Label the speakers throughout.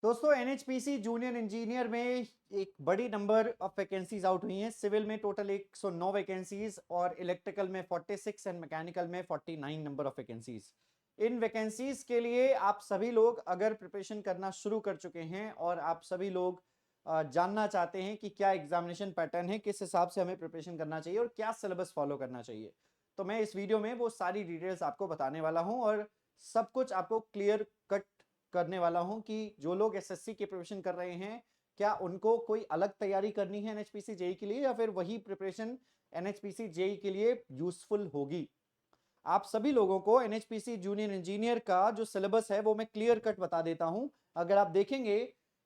Speaker 1: दोस्तों NHPC junior engineer में एक बड़ी नंबर ऑफ वैकेंसीज आउट हुई हैं। सिविल में टोटल 109 वैकेंसीज और इलेक्ट्रिकल में 46 एंड मैकेनिकल में 49 number of vacancies. In vacancies के लिए आप सभी लोग अगर प्रिपरेशन करना शुरू कर चुके हैं और आप सभी लोग जानना चाहते हैं कि क्या एग्जामिनेशन पैटर्न है, किस हिसाब से हमें प्रिपरेशन करना चाहिए और क्या सिलेबस फॉलो करना चाहिए, तो मैं इस वीडियो में वो सारी डिटेल्स आपको बताने वाला हूं और सब कुछ आपको क्लियर कट करने वाला हूं कि जो लोग एसएससी की प्रिपरेशन कर रहे हैं क्या उनको कोई अलग तैयारी करनी है एनएचपीसी जेई के लिए या फिर वही प्रिपरेशन एनएचपीसी जेई के लिए यूजफुल होगी। आप सभी लोगों को एनएचपीसी जूनियर इंजीनियर का जो सिलेबस है वो मैं क्लियर कट बता देता हूं। अगर आप देखेंगे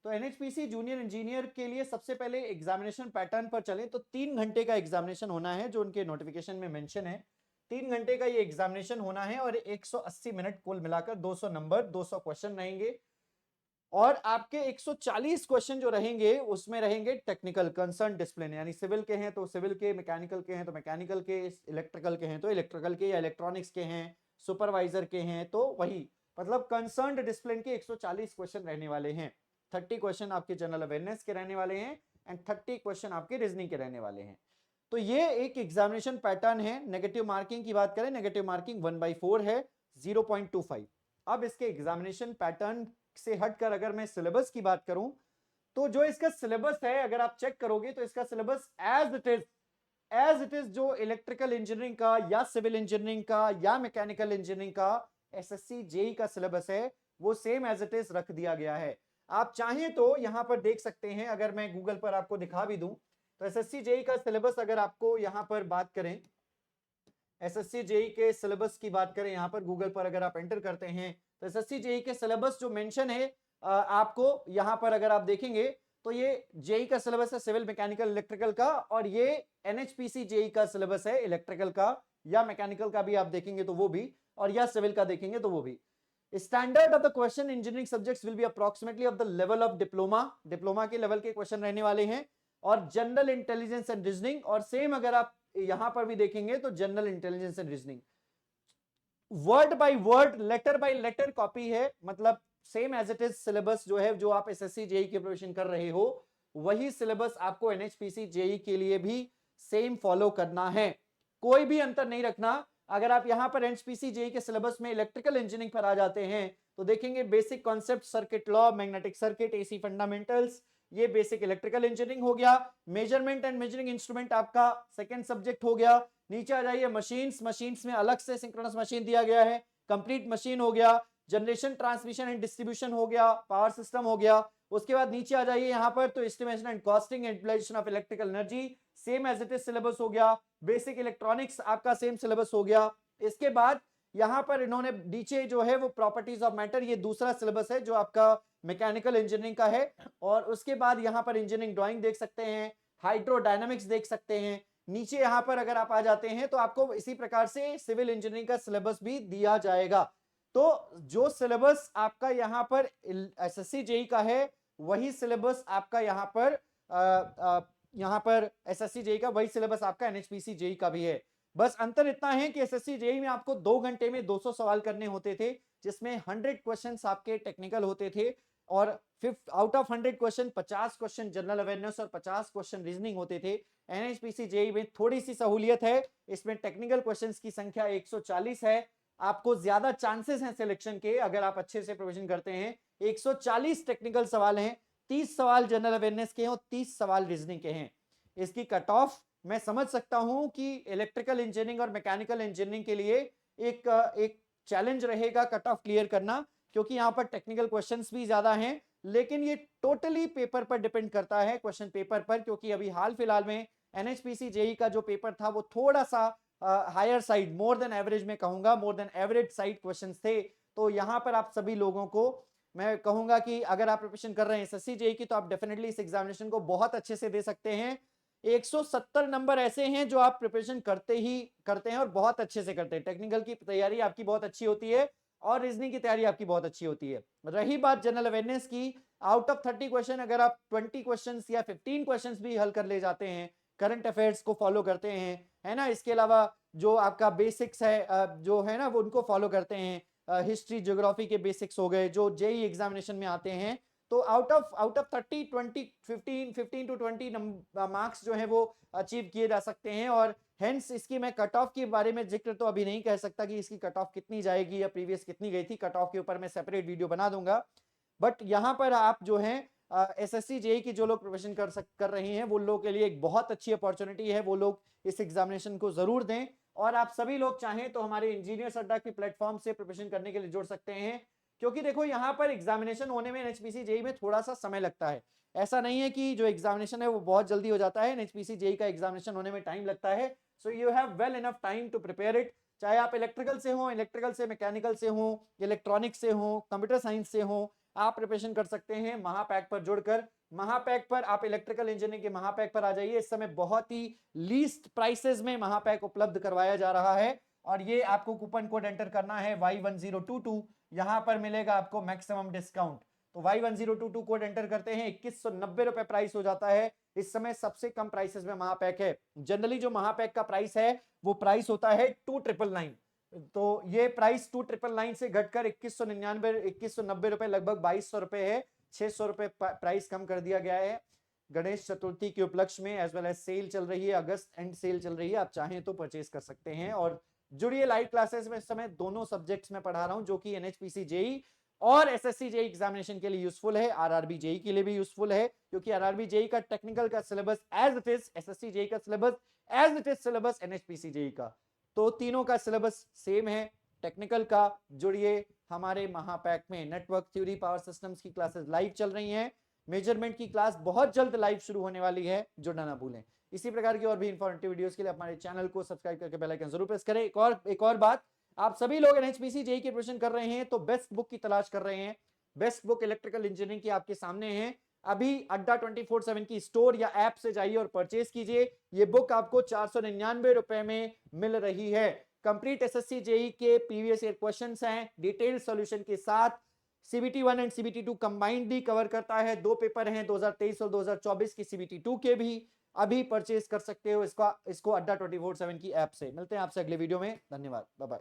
Speaker 1: तो एनएचपीसी जूनियर इंजीनियर के लिए सबसे पहले एग्जामिनेशन पैटर्न पर चले तो 3 घंटे का एग्जामिनेशन होना है, जो उनके नोटिफिकेशन में मेंशन है। 3 घंटे का ये एग्जामिनेशन होना है और 180 मिनट कुल मिलाकर 200 नंबर 200 क्वेश्चन रहेंगे और आपके 140 क्वेश्चन जो रहेंगे उसमें रहेंगे टेक्निकल कंसर्न डिसिप्लिन, यानी सिविल के हैं तो सिविल के, मैकेनिकल के हैं तो मैकेनिकल के, इलेक्ट्रिकल के हैं तो इलेक्ट्रिकल के या इलेक्ट्रॉनिक्स के हैं, सुपरवाइजर के हैं तो वही, मतलब कंसर्न डिसिप्लिन के 140 क्वेश्चन रहने वाले हैं। 30 क्वेश्चन आपके जनरल अवेयरनेस के रहने वाले हैं एंड 30 क्वेश्चन आपके रीजनिंग के रहने वाले हैं। तो ये एक एग्जामिनेशन पैटर्न है। नेगेटिव मार्किंग की बात करें, नेगेटिव मार्किंग 1/4 है, 0.25। अब इसके एग्जामिनेशन पैटर्न से हटकर अगर मैं सिलेबस की बात करूं तो जो इसका सिलेबस है अगर आप चेक करोगे तो इसका सिलेबस एज इट इज जो इलेक्ट्रिकल इंजीनियरिंग का या सिविल इंजीनियरिंग का या मैकेनिकल इंजीनियरिंग का एसएससी जेई का सिलेबस है वो सेम एज इट इज रख दिया गया है। आप चाहें तो यहां पर देख सकते हैं, अगर मैं गूगल पर आपको दिखा भी दूं तो एसएससी जेई का सिलेबस अगर आपको यहां पर बात करें, एसएससी जेई के सिलेबस की बात करें, यहां पर गूगल पर अगर आप एंटर करते हैं तो एसएससी जेई के सिलेबस जो मेंशन है आपको यहां पर अगर आप देखेंगे तो ये जेई का सिलेबस है सिविल मैकेनिकल इलेक्ट्रिकल का, और ये एनएचपीसी जेई का सिलेबस है इलेक्ट्रिकल का या मैकेनिकल का भी आप देखेंगे तो वो भी, और या सिविल का देखेंगे तो वो भी। Standard of the question engineering subjects will be approximately of the level of diploma के लेवल के क्वेश्चन रहने वाले हैं और जनरल इंटेलिजेंस एंड रीजनिंग, और सेम अगर आप यहां पर भी देखेंगे तो general intelligence and reasoning word by word letter by letter copy है, मतलब same as it is syllabus जो है जो आप एसएससी जेई की प्रिपरेशन कर रहे हो वही सिलेबस आपको एनएचपीसी जेई के लिए भी सेम फॉलो करना है, कोई भी अंतर नहीं रखना। अगर आप यहां पर एनएचपीसी जेई के सिलेबस में इलेक्ट्रिकल इंजीनियरिंग पर आ जाते हैं तो देखेंगे basic concept, circuit law, magnetic circuit, AC fundamentals, ये बेसिक इलेक्ट्रिकल इंजीनियरिंग हो गया। मेजरमेंट एंड मेजरिंग इंस्ट्रूमेंट आपका सेकंड सब्जेक्ट हो गया। नीचे आ जाइए मशीन्स में अलग से सिंक्रोनस मशीन दिया गया है, कंप्लीट मशीन हो गया, जनरेशन ट्रांसमिशन एंड डिस्ट्रीब्यूशन हो गया, पावर सिस्टम हो गया। उसके बाद नीचे आ जाइए यहां पर तो estimation and costing and utilization of electrical energy same as it is syllabus हो गया। बेसिक इलेक्ट्रॉनिक्स आपका सेम सिलेबस हो गया। इसके बाद यहां पर इन्होंने नीचे जो है वो प्रॉपर्टीज ऑफ मैटर, ये दूसरा सिलेबस है जो आपका मैकेनिकल इंजीनियरिंग का है, और उसके बाद यहां पर इंजीनियरिंग ड्राइंग देख सकते हैं, हाइड्रोडायनामिक्स देख सकते हैं। नीचे यहां पर अगर आप आ जाते हैं तो आपको इसी प्रकार से सिविल इंजीनियरिंग का सिलेबस भी दिया जाएगा। तो जो सिलेबस आपका यहां पर एसएससी जेई का है वही सिलेबस आपका यहां पर एसएससी जेई का वही सिलेबस आपका एनएचपीसी जेई का भी है। बस अंतर इतना है कि एसएससी जेई में आपको 2 घंटे में 200 सवाल करने होते थे जिसमें 100 क्वेश्चंस आपके टेक्निकल होते थे और out of 100 question 50 question general awareness और 50 क्वेश्चन रीजनिंग होते थे। एनएचपीसी जेई में थोड़ी सी सहूलियत है, इसमें टेक्निकल क्वेश्चंस की संख्या 140 है, आपको ज्यादा चांसेस हैं सिलेक्शन के अगर आप अच्छे से प्रिपरेशन करते हैं। 140 टेक्निकल सवाल हैं, 30 सवाल जनरल अवेयरनेस के हैं और 30 सवाल रीजनिंग के हैं। इसकी कट ऑफ मैं समझ सकता हूं कि इलेक्ट्रिकल इंजीनियरिंग और मैकेनिकल इंजीनियरिंग के लिए एक चैलेंज रहेगा कट ऑफ क्लियर करना, क्योंकि यहां पर टेक्निकल क्वेश्चंस भी ज्यादा हैं, लेकिन ये टोटली पेपर पर डिपेंड करता है, क्वेश्चन पेपर पर, क्योंकि अभी हाल फिलहाल में एनएचपीसी जेई का जो पेपर था वो थोड़ा सा higher side, more than average में कहूंगा, more than average side questions थे। तो यहां पर आप सभी लोगों को मैं कहूंगा कि अगर आप प्रिपरेशन कर रहे हैं एसएससी जेई की तो आप डेफिनेटली इस एग्जामिनेशन को बहुत अच्छे से दे सकते हैं। 170 नंबर ऐसे हैं जो आप प्रिपरेशन करते हैं और बहुत अच्छे से करते हैं। टेक्निकल की तैयारी आपकी बहुत अच्छी होती है और रीजनिंग की तैयारी आपकी बहुत अच्छी होती है। रही बात जनरल अवेयरनेस की, आउट ऑफ 30 क्वेश्चन अगर आप 20 क्वेश्चंस या 15 क्वेश्चंस भी हल कर ले जाते हैं, करंट अफेयर्स को फॉलो करते हैं, है ना, इसके अलावा जो आपका बेसिक्स है जो है ना वो उनको फॉलो करते हैं, हिस्ट्री ज्योग्राफी के बेसिक्स हो गए जो जेई एग्जामिनेशन में आते हैं, तो आउट ऑफ 30 20 15 टू 20 मार्क्स जो है वो अचीव किए जा सकते हैं। और हेंस इसकी मैं कट ऑफ के बारे में जिक्र तो अभी नहीं कह सकता कि इसकी कट ऑफ कितनी जाएगी या प्रीवियस कितनी गई थी, कट ऑफ के ऊपर मैं सेपरेट वीडियो बना दूंगा। बट यहाँ पर आप जो है एसएससी जेई की जो लोग प्रिपरेशन कर रहे हैं वो लोग के लिए एक बहुत अच्छी अपॉर्चुनिटी है, वो लोग इस एग्जामिनेशन को जरूर दें। और आप सभी लोग चाहें तो हमारे इंजीनियर्स अड्डा के प्लेटफॉर्म से प्रिपरेशन करने के लिए जुड़ सकते हैं, क्योंकि देखो यहाँ पर एग्जामिनेशन होने में एनएचपीसी जेई में थोड़ा सा समय लगता है। ऐसा नहीं है कि जो एग्जामिनेशन है वो बहुत जल्दी हो जाता है, एनएचपीसी जेई का एग्जामिनेशन होने में टाइम लगता है। So you have well enough time to prepare it, चाहे आप इलेक्ट्रिकल से हो, इलेक्ट्रिकल से मैकेनिकल से हो, इलेक्ट्रॉनिक्स से हो, कंप्यूटर साइंस से हो, आप प्रिपरेशन कर सकते हैं महापैक पर जुड़कर। महापैक पर आप इलेक्ट्रिकल इंजीनियरिंग के महापैक पर आ जाइए, इस समय बहुत ही लीस्ट प्राइसेस में महापैक उपलब्ध करवाया जा रहा है। और ये आपको कूपन कोड एंटर करना है Y1022, यहां पर मिलेगा आपको मैक्सिमम डिस्काउंट। तो Y1022 कोड एंटर करते हैं, 2190 रुपए प्राइस हो जाता है। इस समय सबसे कम प्राइसेस में महापैक है। जनरली जो महापैक का प्राइस है वो प्राइस होता है 2999, तो ये प्राइस 2999 से घटकर 2190 रुपए, लगभग 2200 रुपए है। 600 रुपए प्राइस कम कर दिया गया है गणेश चतुर्थी के उपलक्ष्य में, एज वेल एज सेल चल रही है, अगस्त एंड सेल चल रही है, आप चाहें तो परचेज कर सकते हैं। और जुड़िए लाइव क्लासेस में, इस समय दोनों सब्जेक्ट्स में पढ़ा रहा हूं जो कि एनएचपीसी जेई और एसएससी जेई एग्जामिनेशन के लिए यूजफुल है, आरआरबी जेई के लिए भी यूजफुल है, क्योंकि आरआरबी जेई का टेक्निकल का syllabus as it is, SSC JE का syllabus as it is syllabus NHPC JE का, तो तीनों का सिलेबस सेम है। टेक्निकल का जुड़िए हमारे महापैक में। नेटवर्क थ्योरी, पावर सिस्टम्स की क्लासेस लाइव चल रही हैं, मेजरमेंट की क्लास बहुत जल्द लाइव शुरू होने वाली है, जुड़ना ना भूलें। इसी प्रकार की और भी इंफॉर्मेटिव वीडियोस के लिए हमारे चैनल को सब्सक्राइब करके बेल आइकन जरूर प्रेस करें। एक और बात, आप सभी लोग एनएचपीसी जेई की प्रिपरेशन कर रहे हैं तो बेस्ट बुक की तलाश कर रहे हैं। बेस्ट बुक इलेक्ट्रिकल इंजीनियरिंग की आपके सामने है। अभी अड्डा 24/7 की स्टोर या ऐप से जाइए और परचेज कीजिए। ये बुक आपको 499 रुपए में मिल रही है। कंप्लीट एसएससी जेई के प्रीवियस ईयर क्वेश्चंस हैं डिटेल्ड सॉल्यूशन के साथ। सीबीटी 1 एंड सीबीटी 2 कंबाइंड भी कवर करता है, दो पेपर हैं 2023 और 2024 की सीबीटी 2 के भी। अभी परचेज कर सकते हो इसको अड्डा 24/7 की ऐप से। मिलते हैं आपसे अगले वीडियो में, धन्यवाद, बाय बाय।